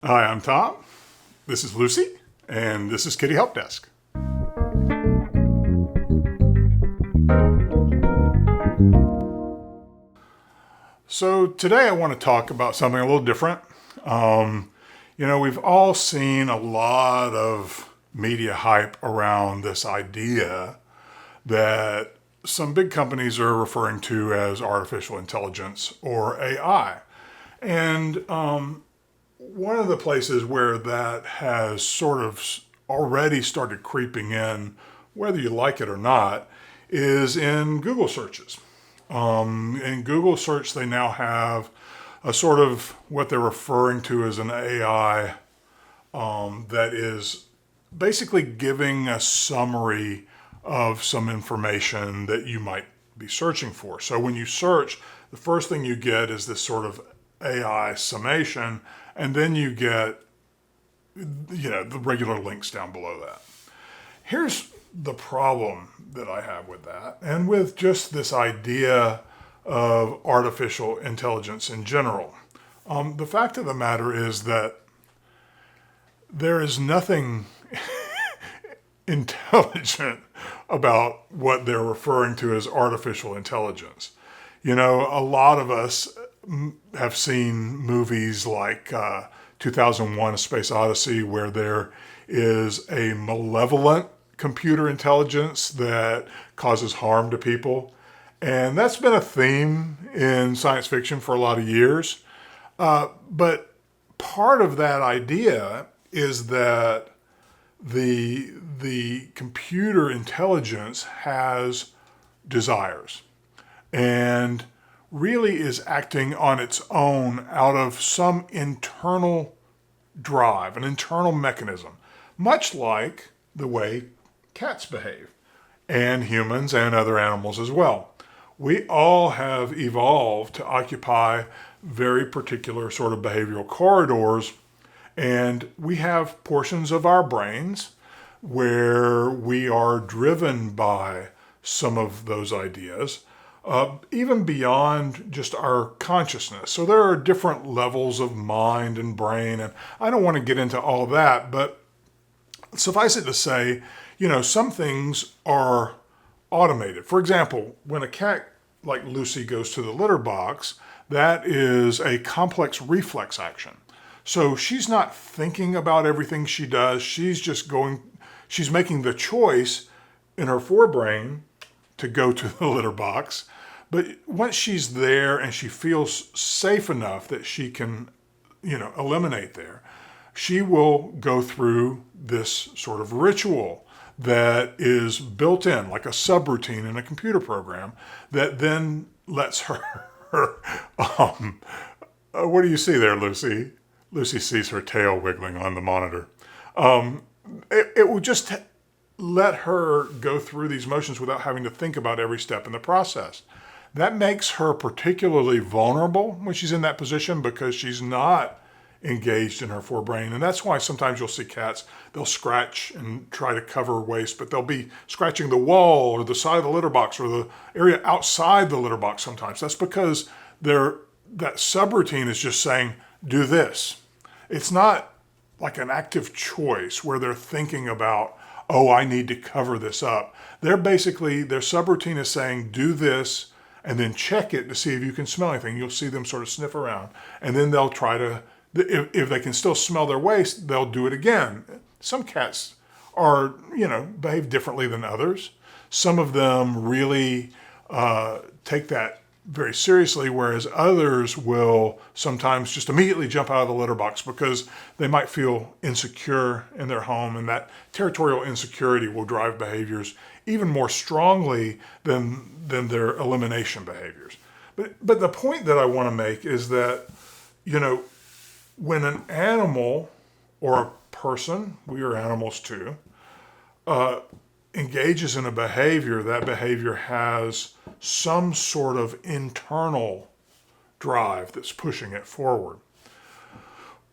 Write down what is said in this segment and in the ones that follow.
Hi, I'm Tom. This is Lucy, and this is Kitty Help Desk. So today I want to talk about something a little different. We've all seen a lot of media hype around this idea that some big companies are referring to as artificial intelligence or AI. And one of the places where that has sort of already started creeping in, whether you like it or not, is in Google searches. In Google search, they now have a sort of what they're referring to as an AI that is basically giving a summary of some information that you might be searching for. So when you search, the first thing you get is this sort of AI summation, and then you get, the regular links down below that. Here's the problem that I have with that, and with just this idea of artificial intelligence in general. The fact of the matter is that there is nothing intelligent about what they're referring to as artificial intelligence. A lot of us have seen movies like 2001: A Space Odyssey, where there is a malevolent computer intelligence that causes harm to people. And that's been a theme in science fiction for a lot of years. But part of that idea is that the computer intelligence has desires and really is acting on its own out of some internal drive, an internal mechanism, much like the way cats behave, and humans and other animals as well. We all have evolved to occupy very particular sort of behavioral corridors, and we have portions of our brains where we are driven by some of those ideas, even beyond just our consciousness. So there are different levels of mind and brain, and I don't want to get into all that, but suffice it to say, some things are automated. For example, when a cat like Lucy goes to the litter box, that is a complex reflex action. So she's not thinking about everything she does. She's making the choice in her forebrain to go to the litter box. But once she's there and she feels safe enough that she can, eliminate there, she will go through this sort of ritual that is built in, like a subroutine in a computer program, that then lets her, what do you see there, Lucy? Lucy sees her tail wiggling on the monitor. It will just let her go through these motions without having to think about every step in the process. That makes her particularly vulnerable when she's in that position because she's not engaged in her forebrain. And that's why sometimes you'll see cats, they'll scratch and try to cover waste, but they'll be scratching the wall or the side of the litter box or the area outside the litter box sometimes. That's because that subroutine is just saying, do this. It's not like an active choice where they're thinking about, I need to cover this up. Their subroutine is saying, do this, and then check it to see if you can smell anything. You'll see them sort of sniff around, and then they'll try to, if they can still smell their waste, they'll do it again. Some cats behave differently than others. Some of them really take that very seriously, whereas others will sometimes just immediately jump out of the litter box because they might feel insecure in their home, and that territorial insecurity will drive behaviors even more strongly than their elimination behaviors. But the point that I want to make is that, when an animal or a person, we are animals too, engages in a behavior, that behavior has some sort of internal drive that's pushing it forward.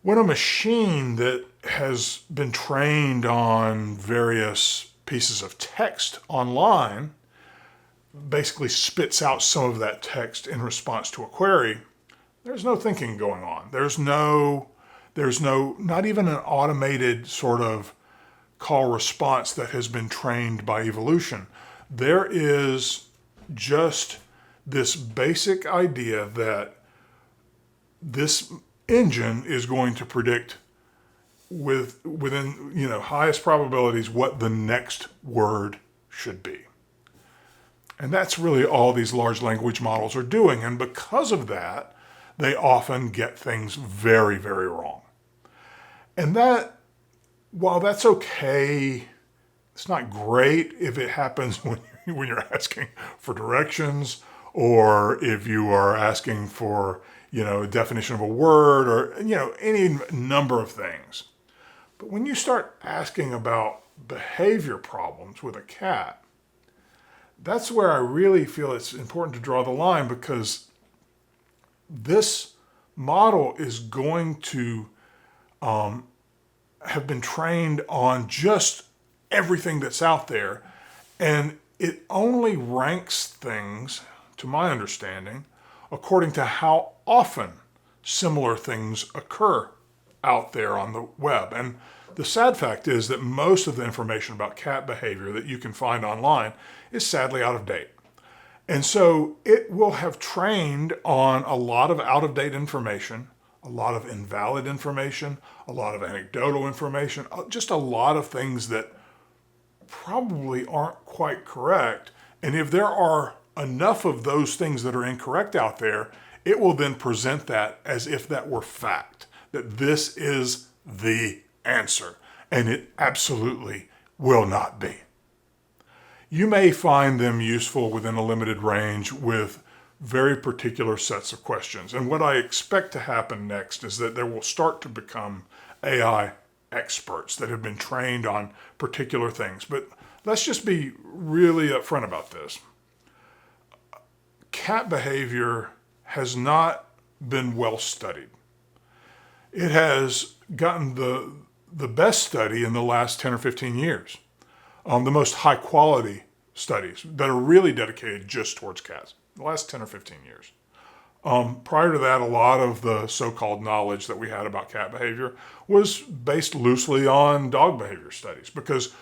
When a machine that has been trained on various pieces of text online basically spits out some of that text in response to a query, there's no thinking going on. There's no There's not even an automated sort of call response that has been trained by evolution. There is just this basic idea that this engine is going to predict within highest probabilities what the next word should be. And that's really all these large language models are doing. And because of that, they often get things very, very wrong. And that, while that's okay, it's not great if it happens when you're asking for directions, or if you are asking for, a definition of a word, or, any number of things. But when you start asking about behavior problems with a cat, that's where I really feel it's important to draw the line, because this model is going to have been trained on just everything that's out there, and it only ranks things, to my understanding, according to how often similar things occur out there on the web. And the sad fact is that most of the information about cat behavior that you can find online is sadly out of date. And so it will have trained on a lot of out-of-date information, a lot of invalid information, a lot of anecdotal information, just a lot of things that probably aren't quite correct. And if there are enough of those things that are incorrect out there, it will then present that as if that were fact, that this is the answer. And it absolutely will not be. You may find them useful within a limited range with very particular sets of questions. And what I expect to happen next is that there will start to become AI experts that have been trained on particular things. But let's just be really upfront about this. Cat behavior has not been well studied. It has gotten the best study in the last 10 or 15 years. The most high quality studies that are really dedicated just towards cats, the last 10 or 15 years. Prior to that, a lot of the so-called knowledge that we had about cat behavior was based loosely on dog behavior studies, because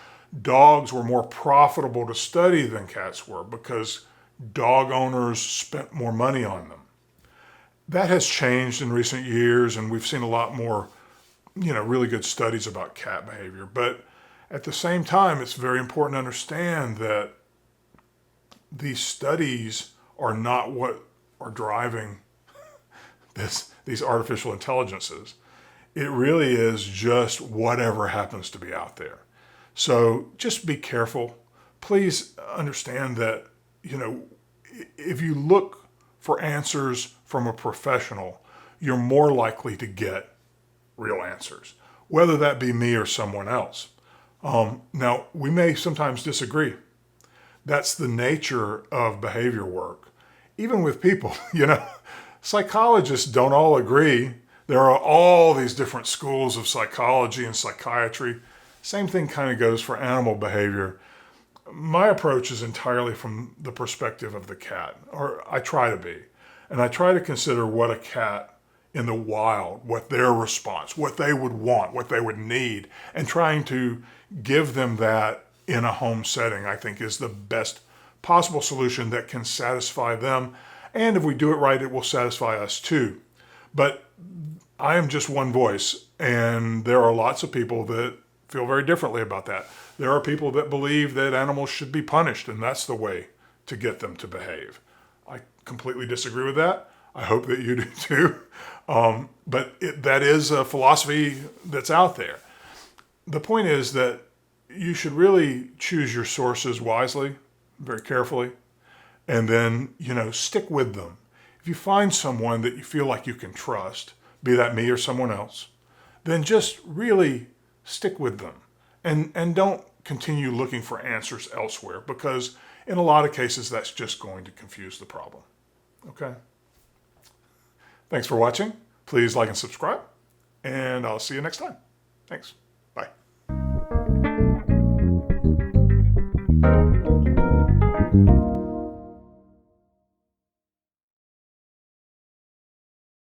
dogs were more profitable to study than cats were, because dog owners spent more money on them. That has changed in recent years, and we've seen a lot more, really good studies about cat behavior. But at the same time, it's very important to understand that these studies are not what are driving these artificial intelligences. It really is just whatever happens to be out there. So just be careful. Please understand that, if you look for answers from a professional, you're more likely to get real answers, whether that be me or someone else. Now, we may sometimes disagree. That's the nature of behavior work. Even with people, psychologists don't all agree. There are all these different schools of psychology and psychiatry. Same thing kind of goes for animal behavior. My approach is entirely from the perspective of the cat, or I try to be. And I try to consider what a cat in the wild, what their response, what they would want, what they would need, and trying to give them that in a home setting, I think, is the best possible solution that can satisfy them. And if we do it right, it will satisfy us too. But I am just one voice, and there are lots of people that feel very differently about that. There are people that believe that animals should be punished, and that's the way to get them to behave. I completely disagree with that. I hope that you do too. But that is a philosophy that's out there. The point is that you should really choose your sources wisely, very carefully, and then, stick with them. If you find someone that you feel like you can trust, be that me or someone else, then just really stick with them and don't continue looking for answers elsewhere, because in a lot of cases, that's just going to confuse the problem. Okay? Thanks for watching. Please like and subscribe, and I'll see you next time. Thanks.